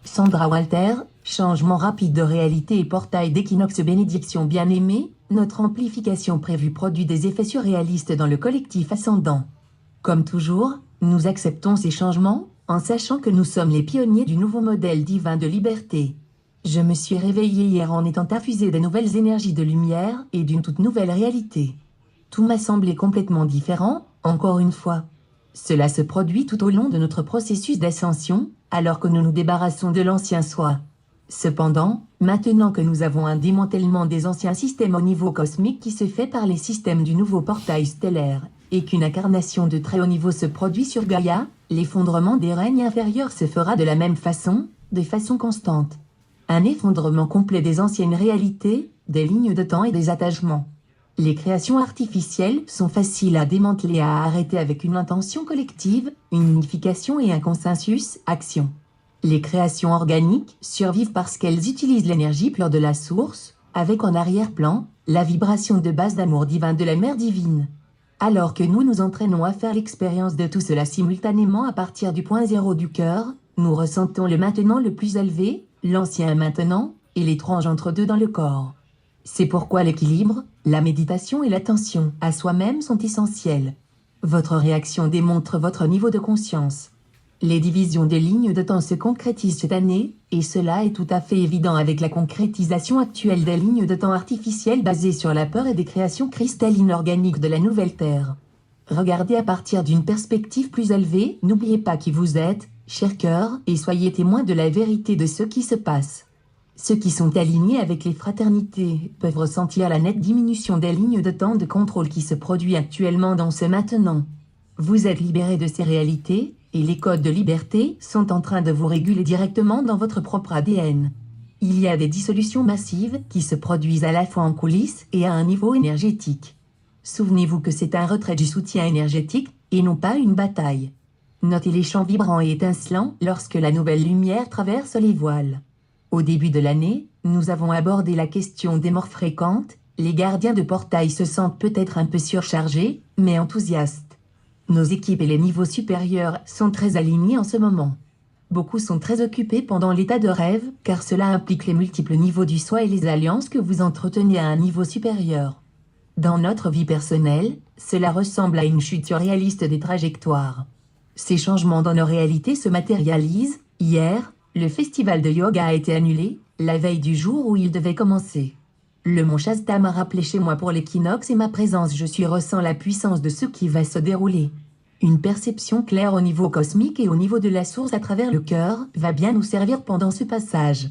Sandra Walter, changement rapide de réalité et portail d'Equinox bénédiction bien-aimée, notre amplification prévue produit des effets surréalistes dans le collectif ascendant. Comme toujours, nous acceptons ces changements, en sachant que nous sommes les pionniers du nouveau modèle divin de liberté. Je me suis réveillée hier en étant infusée de nouvelles énergies de lumière et d'une toute nouvelle réalité. Tout m'a semblé complètement différent, encore une fois. Cela se produit tout au long de notre processus d'ascension, alors que nous nous débarrassons de l'ancien soi. Cependant, maintenant que nous avons un démantèlement des anciens systèmes au niveau cosmique qui se fait par les systèmes du nouveau portail stellaire, et qu'une incarnation de très haut niveau se produit sur Gaïa, l'effondrement des règnes inférieurs se fera de la même façon, de façon constante. Un effondrement complet des anciennes réalités, des lignes de temps et des attachements. Les créations artificielles sont faciles à démanteler et à arrêter avec une intention collective, une unification et un consensus, action. Les créations organiques survivent parce qu'elles utilisent l'énergie pure de la source, avec en arrière-plan, la vibration de base d'amour divin de la Mère divine. Alors que nous nous entraînons à faire l'expérience de tout cela simultanément à partir du point zéro du cœur, nous ressentons le maintenant le plus élevé, l'ancien maintenant, et l'étrange entre deux dans le corps. C'est pourquoi l'équilibre, la méditation et l'attention à soi-même sont essentiels. Votre réaction démontre votre niveau de conscience. Les divisions des lignes de temps se concrétisent cette année, et cela est tout à fait évident avec la concrétisation actuelle des lignes de temps artificielles basées sur la peur et des créations cristallines organiques de la nouvelle Terre. Regardez à partir d'une perspective plus élevée, n'oubliez pas qui vous êtes, cher cœur, et soyez témoins de la vérité de ce qui se passe. Ceux qui sont alignés avec les fraternités peuvent ressentir la nette diminution des lignes de temps de contrôle qui se produit actuellement dans ce maintenant. Vous êtes libérés de ces réalités, et les codes de liberté sont en train de vous réguler directement dans votre propre ADN. Il y a des dissolutions massives qui se produisent à la fois en coulisses et à un niveau énergétique. Souvenez-vous que c'est un retrait du soutien énergétique, et non pas une bataille. Notez les champs vibrants et étincelants lorsque la nouvelle lumière traverse les voiles. Au début de l'année, nous avons abordé la question des morts fréquentes. Les gardiens de portail se sentent peut-être un peu surchargés, mais enthousiastes. Nos équipes et les niveaux supérieurs sont très alignés en ce moment. Beaucoup sont très occupés pendant l'état de rêve, car cela implique les multiples niveaux du soi et les alliances que vous entretenez à un niveau supérieur. Dans notre vie personnelle, cela ressemble à une chute surréaliste des trajectoires. Ces changements dans nos réalités se matérialisent. Hier, le festival de yoga a été annulé, la veille du jour où il devait commencer. Le mont Shasta m'a rappelé chez moi pour l'équinoxe et ma présence ressens la puissance de ce qui va se dérouler. Une perception claire au niveau cosmique et au niveau de la source à travers le cœur va bien nous servir pendant ce passage.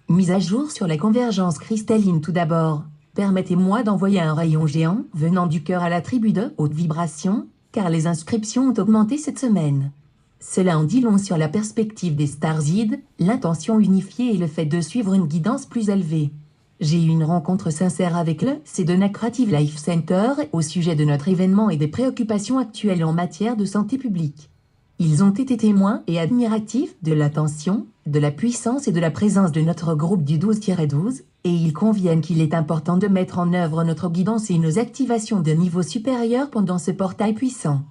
Mise à jour sur la convergence cristalline tout d'abord. Permettez-moi d'envoyer un rayon géant venant du cœur à la tribu de haute vibration, car les inscriptions ont augmenté cette semaine. Cela en dit long sur la perspective des Starseeds, l'intention unifiée et le fait de suivre une guidance plus élevée. J'ai eu une rencontre sincère avec le Sedona Creative Life Center au sujet de notre événement et des préoccupations actuelles en matière de santé publique. Ils ont été témoins et admiratifs de l'attention, de la puissance et de la présence de notre groupe du 12-12, et ils conviennent qu'il est important de mettre en œuvre notre guidance et nos activations de niveau supérieur pendant ce portail puissant.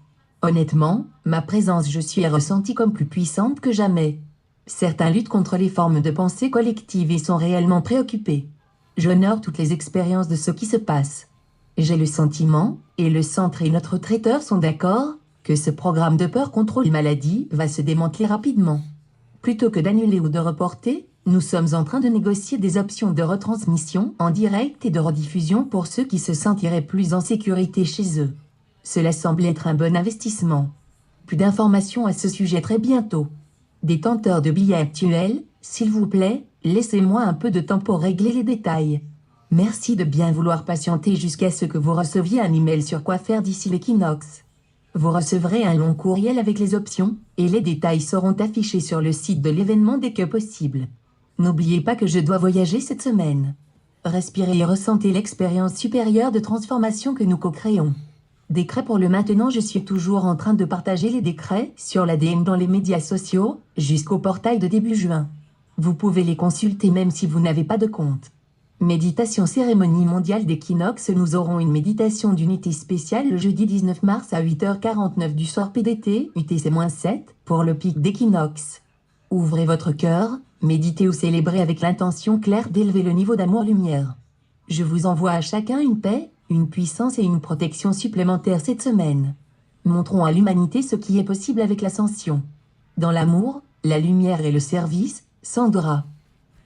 Honnêtement, ma présence est ressentie comme plus puissante que jamais. Certains luttent contre les formes de pensée collective et sont réellement préoccupés. J'honore toutes les expériences de ce qui se passe. J'ai le sentiment, et le centre et notre traiteur sont d'accord, que ce programme de peur contrôle maladie va se démanteler rapidement. Plutôt que d'annuler ou de reporter, nous sommes en train de négocier des options de retransmission en direct et de rediffusion pour ceux qui se sentiraient plus en sécurité chez eux. Cela semble être un bon investissement. Plus d'informations à ce sujet très bientôt. Détenteurs de billets actuels, s'il vous plaît, laissez-moi un peu de temps pour régler les détails. Merci de bien vouloir patienter jusqu'à ce que vous receviez un email sur quoi faire d'ici l'équinoxe. Vous recevrez un long courriel avec les options, et les détails seront affichés sur le site de l'événement dès que possible. N'oubliez pas que je dois voyager cette semaine. Respirez et ressentez l'expérience supérieure de transformation que nous co-créons. Décret pour le maintenant, je suis toujours en train de partager les décrets sur l'ADN dans les médias sociaux, jusqu'au portail de début juin. Vous pouvez les consulter même si vous n'avez pas de compte. Méditation cérémonie mondiale d'équinoxe. Nous aurons une méditation d'unité spéciale le jeudi 19 mars à 8h49 du soir PDT, UTC-7, pour le pic d'équinoxe. Ouvrez votre cœur, méditez ou célébrez avec l'intention claire d'élever le niveau d'amour-lumière. Je vous envoie à chacun une paix, une puissance et une protection supplémentaires cette semaine. Montrons à l'humanité ce qui est possible avec l'ascension. Dans l'amour, la lumière et le service, Sandra.